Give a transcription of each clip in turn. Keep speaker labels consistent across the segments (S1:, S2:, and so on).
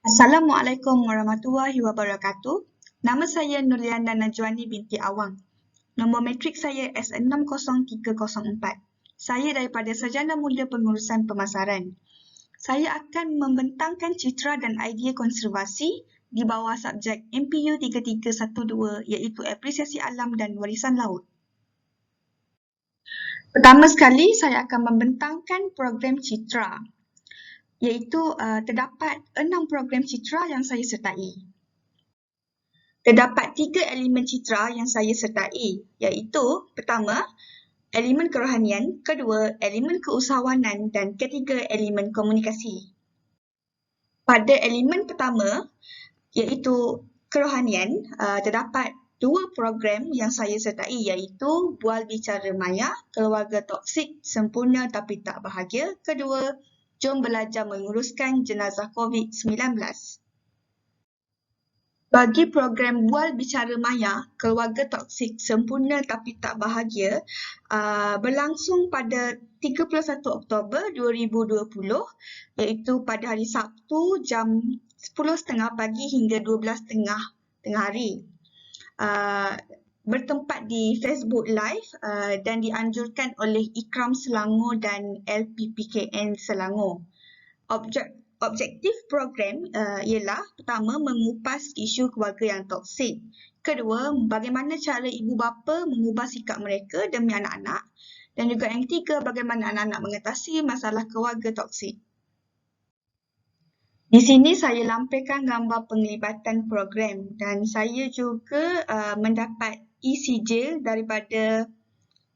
S1: Assalamualaikum warahmatullahi wabarakatuh. Nama saya Nurliana Najwani binti Awang. Nombor matrik saya S60304. Saya daripada Sarjana Mulia Pengurusan Pemasaran. Saya akan membentangkan citra dan idea konservasi di bawah subjek MPU 3312 iaitu Apresiasi Alam dan Warisan Laut. Pertama sekali, saya akan membentangkan program citra. Iaitu terdapat 6 program citra yang saya sertai. Terdapat 3 elemen citra yang saya sertai, iaitu pertama, elemen kerohanian, kedua, elemen keusahawanan dan ketiga, elemen komunikasi. Pada elemen pertama, iaitu kerohanian, terdapat 2 program yang saya sertai, iaitu Bual Bicara Maya, Keluarga Toksik, Sempurna Tapi Tak Bahagia. Kedua, Jom Belajar Menguruskan Jenazah COVID-19. Bagi program Bual Bicara Maya, Keluarga Toksik, Sempurna Tapi Tak Bahagia, berlangsung pada 31 Oktober 2020, iaitu pada hari Sabtu jam 10.30 pagi hingga 12.30 tengah hari. Bertempat di Facebook Live dan dianjurkan oleh Ikram Selangor dan LPPKN Selangor. Objektif program ialah pertama, mengupas isu keluarga yang toksik. Kedua, bagaimana cara ibu bapa mengubah sikap mereka demi anak-anak. Dan juga yang ketiga, bagaimana anak-anak mengatasi masalah keluarga toksik. Di sini saya lampirkan gambar penglibatan program dan saya juga mendapat e-sijil daripada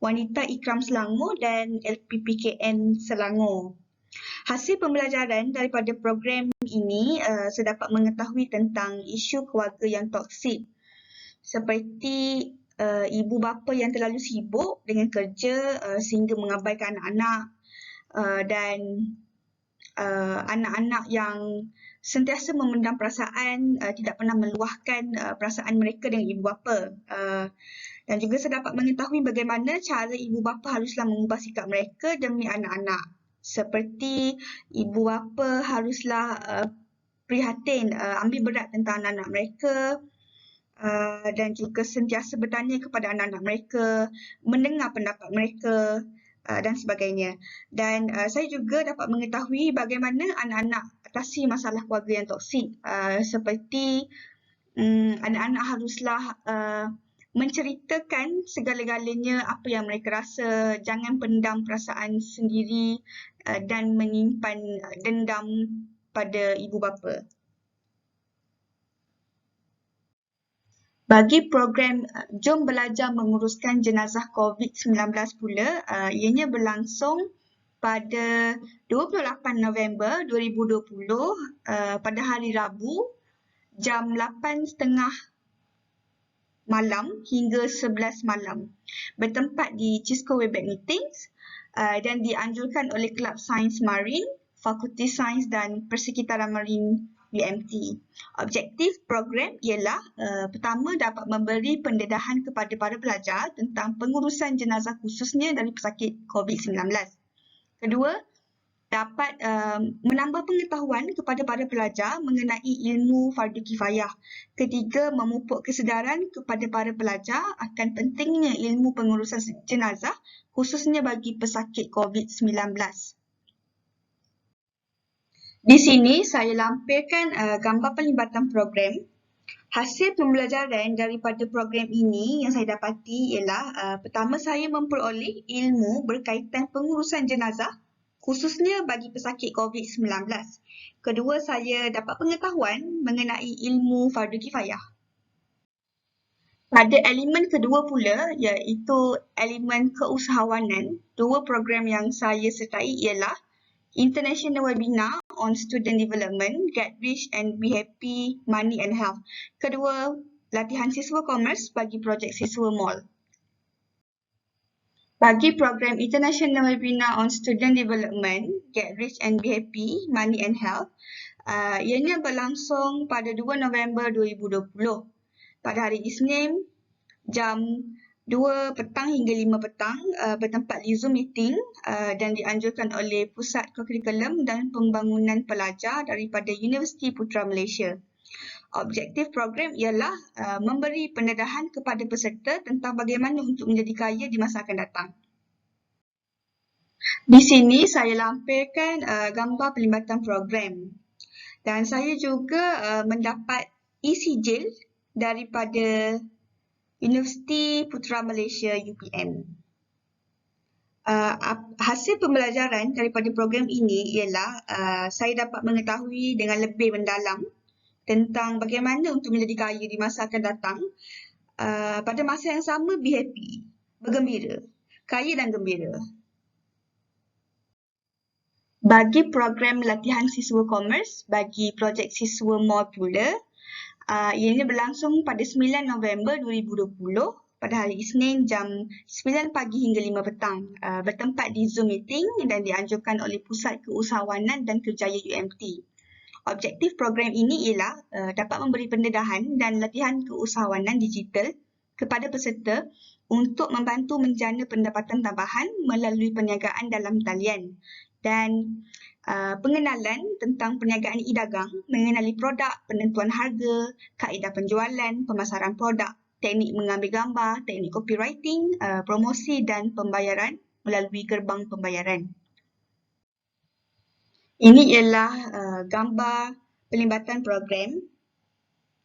S1: Wanita Ikram Selangor dan LPPKN Selangor. Hasil pembelajaran daripada program ini saya dapat mengetahui tentang isu keluarga yang toksik seperti ibu bapa yang terlalu sibuk dengan kerja sehingga mengabaikan anak-anak dan anak-anak yang sentiasa memendam perasaan, tidak pernah meluahkan perasaan mereka dengan ibu bapa. Dan juga saya dapat mengetahui bagaimana cara ibu bapa haruslah mengubah sikap mereka demi anak-anak. Seperti ibu bapa haruslah prihatin, ambil berat tentang anak-anak mereka dan juga sentiasa bertanya kepada anak-anak mereka, mendengar pendapat mereka dan sebagainya. Dan saya juga dapat mengetahui bagaimana anak-anak atasi masalah keluarga yang toksik. Seperti anak-anak haruslah menceritakan segala-galanya apa yang mereka rasa, jangan pendam perasaan sendiri dan menyimpan dendam pada ibu bapa. Bagi program Jom Belajar Menguruskan Jenazah COVID-19 pula, ianya berlangsung pada 28 November 2020 pada hari Rabu jam 8.30 malam hingga 11 malam. Bertempat di Cisco Webex Meetings dan dianjurkan oleh Kelab Sains Marin, Fakulti Sains dan Persekitaran Marin UMT. Objektif program ialah pertama, dapat memberi pendedahan kepada para pelajar tentang pengurusan jenazah khususnya dari pesakit COVID-19. Kedua, dapat menambah pengetahuan kepada para pelajar mengenai ilmu fardu kifayah. Ketiga, memupuk kesedaran kepada para pelajar akan pentingnya ilmu pengurusan jenazah khususnya bagi pesakit COVID-19. Di sini saya lampirkan gambar pelibatan program. Hasil pembelajaran daripada program ini yang saya dapati ialah pertama, saya memperoleh ilmu berkaitan pengurusan jenazah khususnya bagi pesakit COVID-19. Kedua, saya dapat pengetahuan mengenai ilmu fardu kifayah. Pada elemen kedua pula, iaitu elemen keusahawanan, 2 program yang saya sertai ialah International Webinar on Student Development, Get Rich and Be Happy, Money and Health. Kedua, latihan siswa Commerce bagi projek siswa Mall. Bagi program International Webinar on Student Development, Get Rich and Be Happy, Money and Health, ianya berlangsung pada 2 November 2020 pada hari Isnin jam 2 petang hingga 5 petang bertempat di Zoom meeting dan dianjurkan oleh Pusat Kurikulum dan Pembangunan Pelajar daripada Universiti Putra Malaysia. Objektif program ialah memberi pendedahan kepada peserta tentang bagaimana untuk menjadi kaya di masa akan datang. Di sini saya lampirkan gambar pelibatan program dan saya juga mendapat e-sijil daripada Universiti Putra Malaysia UPM. Hasil pembelajaran daripada program ini ialah saya dapat mengetahui dengan lebih mendalam tentang bagaimana untuk menjadi kaya di masa akan datang. Pada masa yang sama, be happy, bergembira, kaya dan gembira. Bagi program latihan siswa komersi, bagi projek siswa mall pula, ianya berlangsung pada 9 November 2020 pada hari Isnin jam 9 pagi hingga 5 petang bertempat di Zoom meeting dan dianjurkan oleh Pusat Keusahawanan dan Kerjaya UMT. Objektif program ini ialah dapat memberi pendedahan dan latihan keusahawanan digital kepada peserta untuk membantu menjana pendapatan tambahan melalui perniagaan dalam talian dan pengenalan tentang perniagaan e-dagang, mengenali produk, penentuan harga, kaedah penjualan, pemasaran produk, teknik mengambil gambar, teknik copywriting, promosi dan pembayaran melalui gerbang pembayaran. Ini ialah gambar pelibatan program.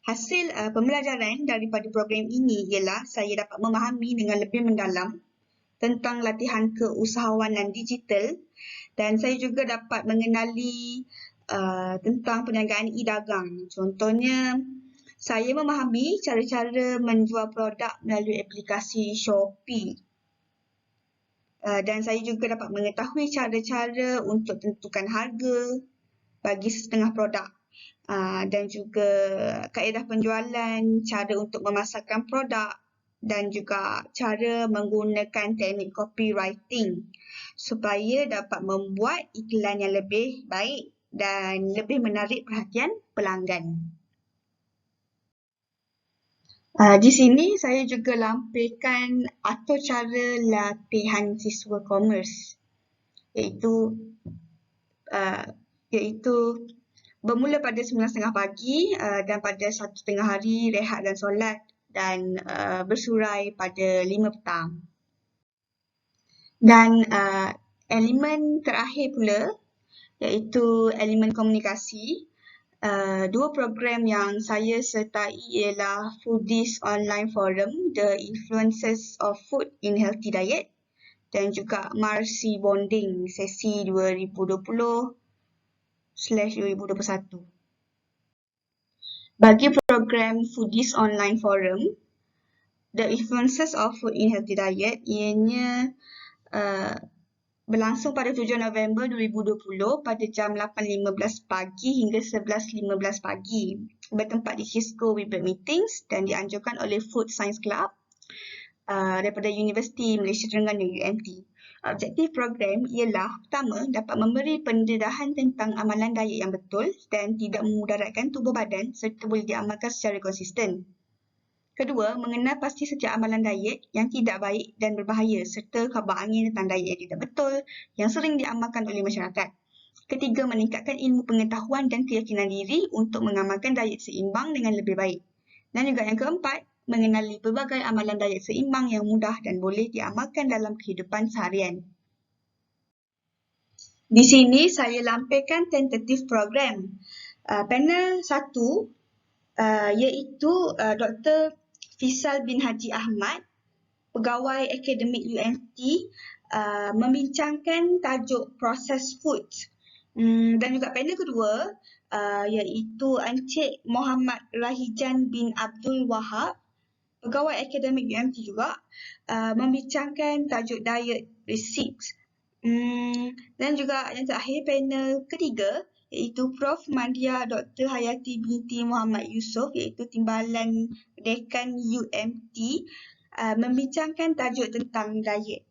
S1: Hasil pembelajaran daripada program ini ialah saya dapat memahami dengan lebih mendalam tentang latihan keusahawanan digital dan saya juga dapat mengenali tentang perniagaan e-dagang. Contohnya, saya memahami cara-cara menjual produk melalui aplikasi Shopee. Dan saya juga dapat mengetahui cara-cara untuk tentukan harga bagi setengah produk. Dan juga kaedah penjualan, cara untuk memasarkan produk dan juga cara menggunakan teknik copywriting supaya dapat membuat iklan yang lebih baik dan lebih menarik perhatian pelanggan. Di sini saya juga lampirkan atau cara latihan siswa komersi iaitu bermula pada 9.30 pagi dan pada 1 tengah hari rehat dan solat dan bersurai pada 5 petang. Dan elemen terakhir pula iaitu elemen komunikasi. Dua program yang saya sertai ialah Foodies Online Forum, The Influences of Food in Healthy Diet dan juga Marsi Bonding sesi 2020/2021. Bagi program Foodies Online Forum, The Influences of Food in Healthy Diet ianya berlangsung pada 7 November 2020 pada jam 8.15 pagi hingga 11.15 pagi bertempat di Cisco Webex Meetings dan dianjurkan oleh Food Science Club daripada Universiti Malaysia Terengganu UMT. Objektif program ialah pertama, dapat memberi pendedahan tentang amalan diet yang betul dan tidak memudaratkan tubuh badan serta boleh diamalkan secara konsisten. Kedua, mengenal pasti setiap amalan diet yang tidak baik dan berbahaya serta khabar angin tentang diet yang tidak betul yang sering diamalkan oleh masyarakat. Ketiga, meningkatkan ilmu pengetahuan dan keyakinan diri untuk mengamalkan diet seimbang dengan lebih baik. Dan juga yang keempat, mengenali pelbagai amalan diet seimbang yang mudah dan boleh diamalkan dalam kehidupan seharian. Di sini saya lampirkan tentatif program. Panel 1 iaitu Dr. Fisal bin Haji Ahmad, pegawai akademik UMT, membincangkan tajuk processed food. Dan juga panel kedua iaitu Encik Muhammad Rahijan bin Abdul Wahab, pegawai akademik UMT juga, membincangkan tajuk diet recipes. Dan juga yang terakhir panel ketiga iaitu Prof. Madya Dr. Hayati binti Muhammad Yusof iaitu Timbalan Dekan UMT membincangkan tajuk tentang diet.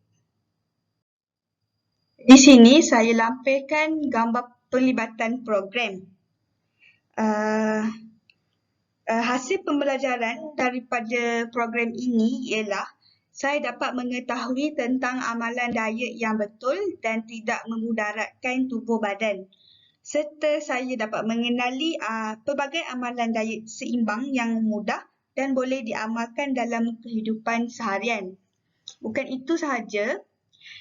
S1: Di sini saya lampirkan gambar pelibatan program. Hasil pembelajaran daripada program ini ialah saya dapat mengetahui tentang amalan diet yang betul dan tidak memudaratkan tubuh badan. Serta saya dapat mengenali pelbagai amalan diet seimbang yang mudah dan boleh diamalkan dalam kehidupan seharian. Bukan itu sahaja,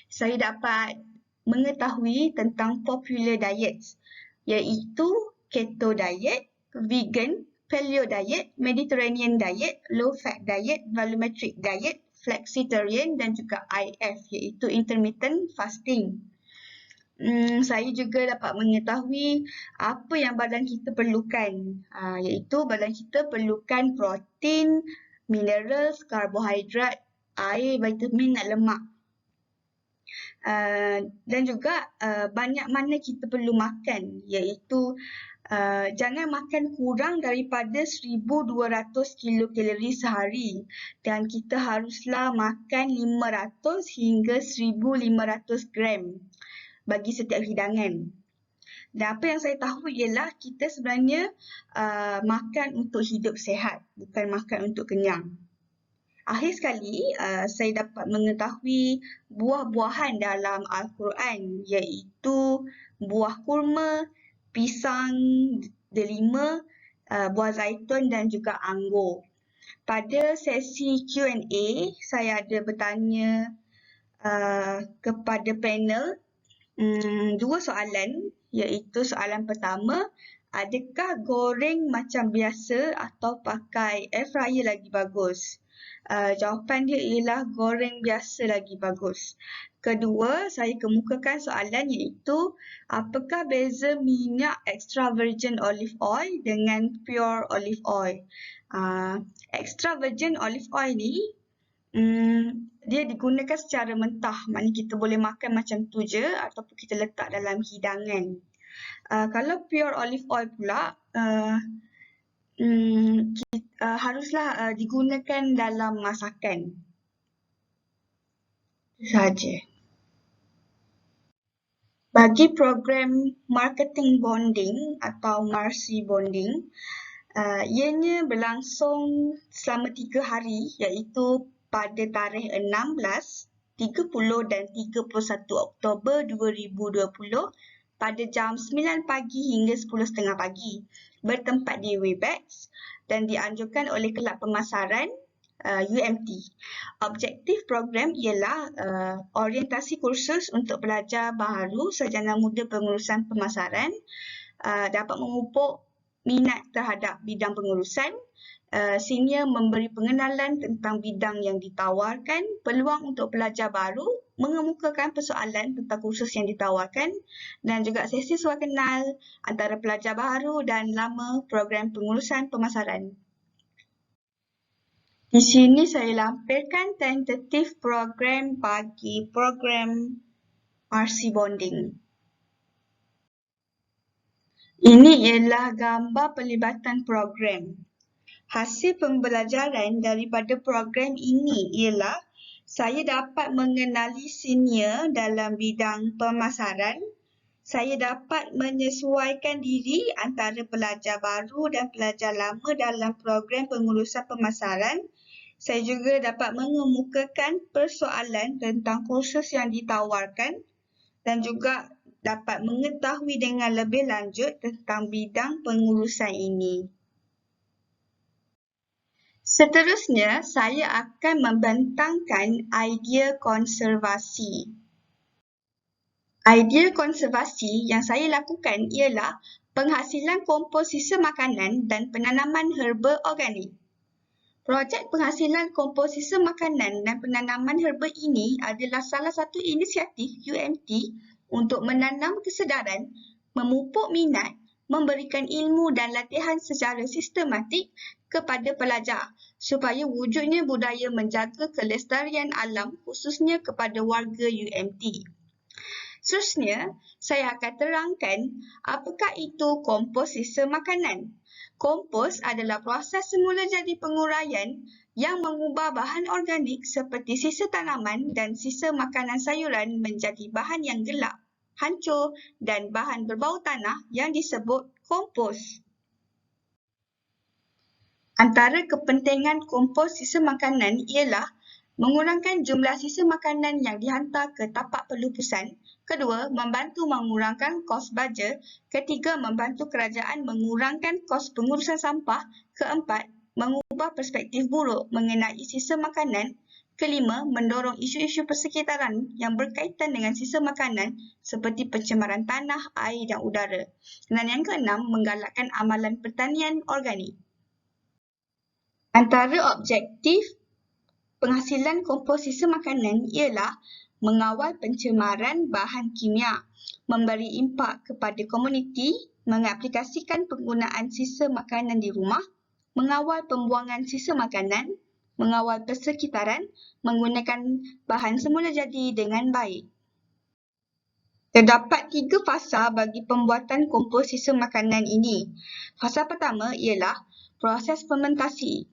S1: saya dapat mengetahui tentang popular diets, iaitu keto diet, vegan, paleo diet, Mediterranean diet, low fat diet, volumetric diet, flexitarian dan juga IF, iaitu intermittent fasting. Saya juga dapat mengetahui apa yang badan kita perlukan, iaitu badan kita perlukan protein, minerals, karbohidrat, air, vitamin dan lemak. Dan juga banyak mana kita perlu makan, iaitu jangan makan kurang daripada 1,200 kilokalori sehari dan kita haruslah makan 500 hingga 1,500 gram bagi setiap hidangan. Dan apa yang saya tahu ialah kita sebenarnya makan untuk hidup sihat, bukan makan untuk kenyang. Akhir sekali, saya dapat mengetahui buah-buahan dalam Al-Quran, iaitu buah kurma, pisang, delima, buah zaitun dan juga anggur. Pada sesi Q&A, saya ada bertanya kepada panel dua soalan, iaitu soalan pertama, adakah goreng macam biasa atau pakai air fryer lagi bagus? Jawapan dia ialah goreng biasa lagi bagus. Kedua, saya kemukakan soalan iaitu apakah beza minyak extra virgin olive oil dengan pure olive oil? Extra virgin olive oil ni dia digunakan secara mentah, maknanya kita boleh makan macam tu je ataupun kita letak dalam hidangan. Kalau pure olive oil pula haruslah digunakan dalam masakan. Itu sahaja. Bagi program marketing bonding atau Marsi bonding, ianya berlangsung selama 3 hari, iaitu pada tarikh 16, 30 dan 31 Oktober 2020 pada jam 9 pagi hingga 10.30 pagi. Bertempat di Webex dan dianjurkan oleh Kelab Pemasaran UMT. Objektif program ialah orientasi kursus untuk pelajar baharu sarjana muda pengurusan pemasaran, dapat memupuk minat terhadap bidang pengurusan, senior memberi pengenalan tentang bidang yang ditawarkan, peluang untuk pelajar baru, mengemukakan persoalan tentang kursus yang ditawarkan dan juga sesi suar kenal antara pelajar baru dan lama program pengurusan pemasaran. Di sini saya lampirkan tentatif program bagi program RC Bonding. Ini ialah gambar pelibatan program. Hasil pembelajaran daripada program ini ialah saya dapat mengenali senior dalam bidang pemasaran. Saya dapat menyesuaikan diri antara pelajar baru dan pelajar lama dalam program pengurusan pemasaran. Saya juga dapat mengemukakan persoalan tentang kursus yang ditawarkan dan juga dapat mengetahui dengan lebih lanjut tentang bidang pengurusan ini. Seterusnya, saya akan membentangkan idea konservasi. Idea konservasi yang saya lakukan ialah penghasilan komposisi makanan dan penanaman herba organik. Projek penghasilan komposisi makanan dan penanaman herba ini adalah salah satu inisiatif UMT untuk menanam kesedaran, memupuk minat, memberikan ilmu dan latihan secara sistematik kepada pelajar supaya wujudnya budaya menjaga kelestarian alam khususnya kepada warga UMT. Seterusnya, saya akan terangkan apakah itu komposisi makanan. Kompos adalah proses semula jadi penguraian yang mengubah bahan organik seperti sisa tanaman dan sisa makanan sayuran menjadi bahan yang gelap, hancur dan bahan berbau tanah yang disebut kompos. Antara kepentingan kompos sisa makanan ialah mengurangkan jumlah sisa makanan yang dihantar ke tapak pelupusan. Kedua, membantu mengurangkan kos baja. Ketiga, membantu kerajaan mengurangkan kos pengurusan sampah. Keempat, mengubah perspektif buruk mengenai sisa makanan. Kelima, mendorong isu-isu persekitaran yang berkaitan dengan sisa makanan seperti pencemaran tanah, air dan udara. Dan yang keenam, menggalakkan amalan pertanian organik. Antara objektif penghasilan kompos sisa makanan ialah mengawal pencemaran bahan kimia, memberi impak kepada komuniti, mengaplikasikan penggunaan sisa makanan di rumah, mengawal pembuangan sisa makanan, mengawal persekitaran, menggunakan bahan semula jadi dengan baik. Terdapat 3 fasa bagi pembuatan kompos sisa makanan ini. Fasa pertama ialah proses fermentasi.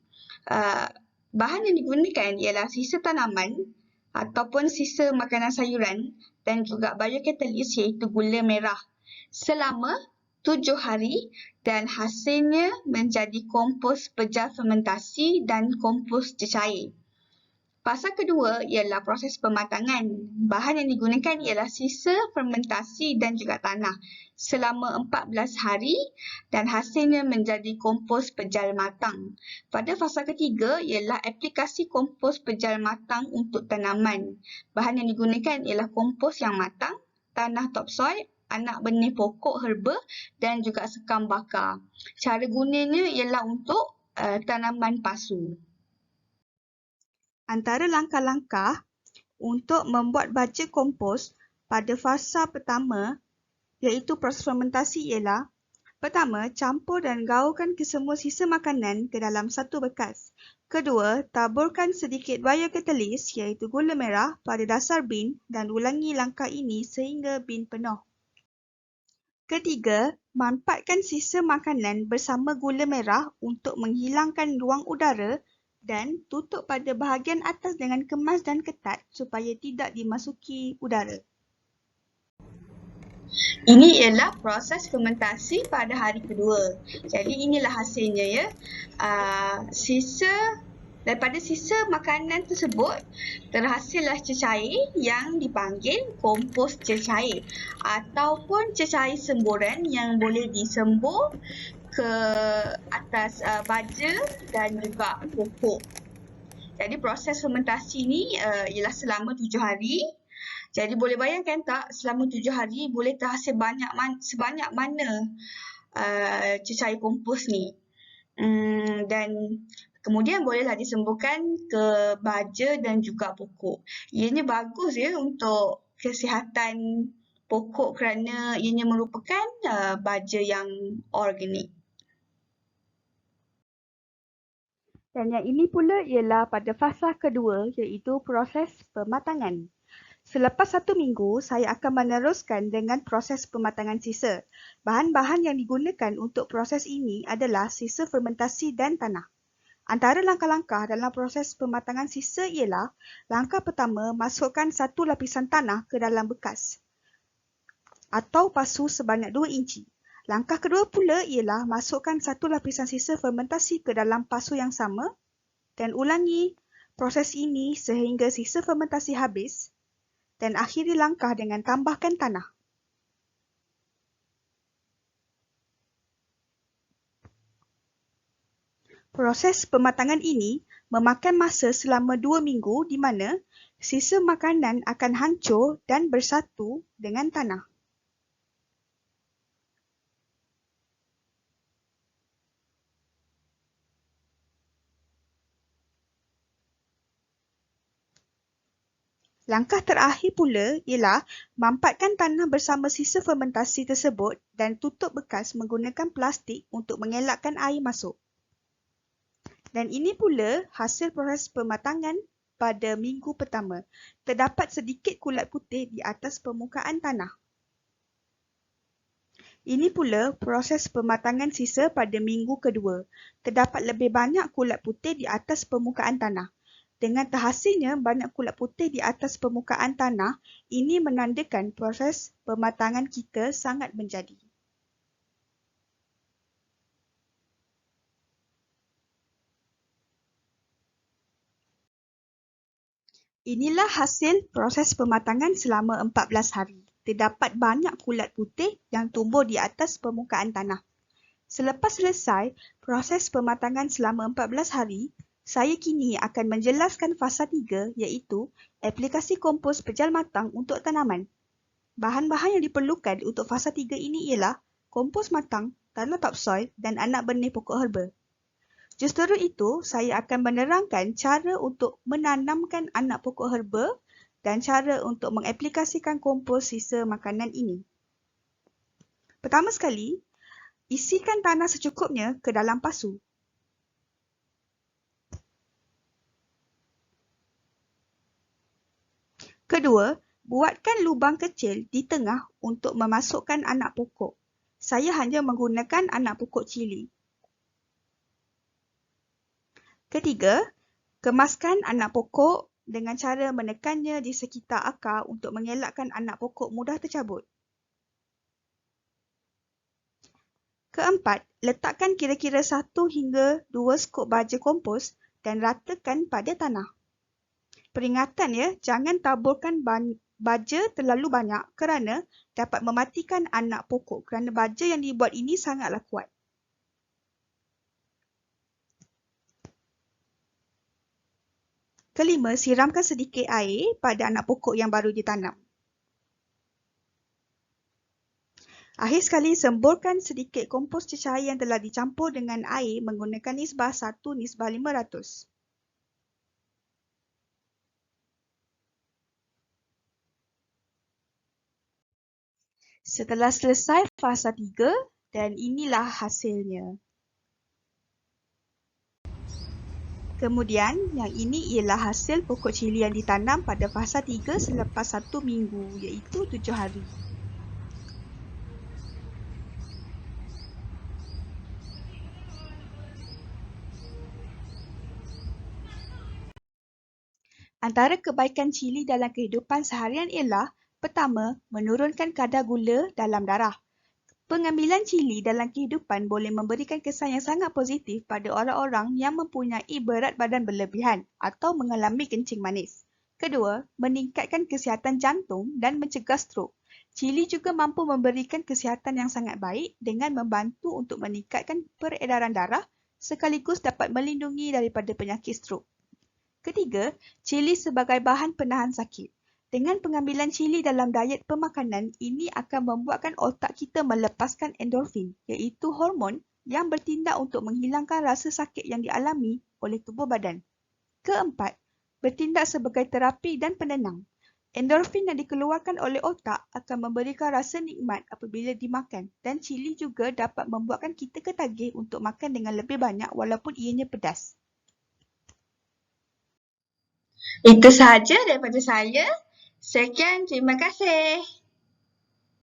S1: Bahan yang digunakan ialah sisa tanaman ataupun sisa makanan sayuran dan juga biokatalis iaitu gula merah selama 7 hari dan hasilnya menjadi kompos pejar fermentasi dan kompos cecair. Fasa kedua ialah proses pematangan. Bahan yang digunakan ialah sisa fermentasi dan juga tanah selama 14 hari dan hasilnya menjadi kompos pejal matang. Pada fasa ketiga ialah aplikasi kompos pejal matang untuk tanaman. Bahan yang digunakan ialah kompos yang matang, tanah topsoil, anak benih pokok herba dan juga sekam bakar. Cara gunanya ialah untuk tanaman pasu. Antara langkah-langkah untuk membuat baja kompos pada fasa pertama iaitu proses fermentasi ialah pertama, campur dan gaulkan kesemua sisa makanan ke dalam satu bekas. Kedua, taburkan sedikit biokatalis iaitu gula merah pada dasar bin dan ulangi langkah ini sehingga bin penuh. Ketiga, manfaatkan sisa makanan bersama gula merah untuk menghilangkan ruang udara dan tutup pada bahagian atas dengan kemas dan ketat supaya tidak dimasuki udara. Ini ialah proses fermentasi pada hari kedua. Jadi inilah hasilnya ya. Daripada sisa makanan tersebut terhasillah cecair yang dipanggil kompos cecair ataupun cecair semburan yang boleh disembur ke atas baja dan juga pokok. Jadi proses fermentasi ini ialah selama 7 hari. Jadi boleh bayangkan tak selama 7 hari boleh terhasil sebanyak mana cecair kompos ni. Dan kemudian bolehlah disemburkan ke baja dan juga pokok. Ianya bagus ya untuk kesihatan pokok kerana ianya merupakan baja yang organik. Dan yang ini pula ialah pada fasa kedua iaitu proses pematangan. Selepas 1 minggu, saya akan meneruskan dengan proses pematangan sisa. Bahan-bahan yang digunakan untuk proses ini adalah sisa fermentasi dan tanah. Antara langkah-langkah dalam proses pematangan sisa ialah langkah pertama, masukkan 1 lapisan tanah ke dalam bekas atau pasu sebanyak 2 inci. Langkah kedua pula ialah masukkan 1 lapisan sisa fermentasi ke dalam pasu yang sama dan ulangi proses ini sehingga sisa fermentasi habis dan akhiri langkah dengan tambahkan tanah. Proses pematangan ini memakan masa selama 2 minggu di mana sisa makanan akan hancur dan bersatu dengan tanah. Langkah terakhir pula ialah mampatkan tanah bersama sisa fermentasi tersebut dan tutup bekas menggunakan plastik untuk mengelakkan air masuk. Dan ini pula hasil proses pematangan pada minggu pertama. Terdapat sedikit kulat putih di atas permukaan tanah. Ini pula proses pematangan sisa pada minggu kedua. Terdapat lebih banyak kulat putih di atas permukaan tanah. Dengan terhasilnya banyak kulat putih di atas permukaan tanah, ini menandakan proses pematangan kita sangat menjadi. Inilah hasil proses pematangan selama 14 hari. Terdapat banyak kulat putih yang tumbuh di atas permukaan tanah. Selepas selesai proses pematangan selama 14 hari, saya kini akan menjelaskan fasa 3 iaitu aplikasi kompos pejal matang untuk tanaman. Bahan-bahan yang diperlukan untuk fasa 3 ini ialah kompos matang, tanah topsoil dan anak benih pokok herba. Justeru itu, saya akan menerangkan cara untuk menanamkan anak pokok herba dan cara untuk mengaplikasikan kompos sisa makanan ini. Pertama sekali, isikan tanah secukupnya ke dalam pasu. Kedua, buatkan lubang kecil di tengah untuk memasukkan anak pokok. Saya hanya menggunakan anak pokok cili. Ketiga, kemaskan anak pokok dengan cara menekannya di sekitar akar untuk mengelakkan anak pokok mudah tercabut. Keempat, letakkan kira-kira 1 hingga 2 skop baja kompos dan ratakan pada tanah. Peringatan ya, jangan taburkan baja terlalu banyak kerana dapat mematikan anak pokok kerana baja yang dibuat ini sangatlah kuat. Kelima, siramkan sedikit air pada anak pokok yang baru ditanam. Akhir sekali, semburkan sedikit kompos cecair yang telah dicampur dengan air menggunakan nisbah 1:500. Setelah selesai fasa 3 dan inilah hasilnya. Kemudian, yang ini ialah hasil pokok cili yang ditanam pada fasa 3 selepas 1 minggu iaitu 7 hari. Antara kebaikan cili dalam kehidupan seharian ialah pertama, menurunkan kadar gula dalam darah. Pengambilan cili dalam kehidupan boleh memberikan kesan yang sangat positif pada orang-orang yang mempunyai berat badan berlebihan atau mengalami kencing manis. Kedua, meningkatkan kesihatan jantung dan mencegah strok. Cili juga mampu memberikan kesihatan yang sangat baik dengan membantu untuk meningkatkan peredaran darah sekaligus dapat melindungi daripada penyakit strok. Ketiga, cili sebagai bahan penahan sakit. Dengan pengambilan cili dalam diet pemakanan, ini akan membuatkan otak kita melepaskan endorfin, iaitu hormon yang bertindak untuk menghilangkan rasa sakit yang dialami oleh tubuh badan. Keempat, bertindak sebagai terapi dan penenang. Endorfin yang dikeluarkan oleh otak akan memberikan rasa nikmat apabila dimakan dan cili juga dapat membuatkan kita ketagih untuk makan dengan lebih banyak walaupun ianya pedas. Itu sahaja daripada saya. Sekian, terima kasih.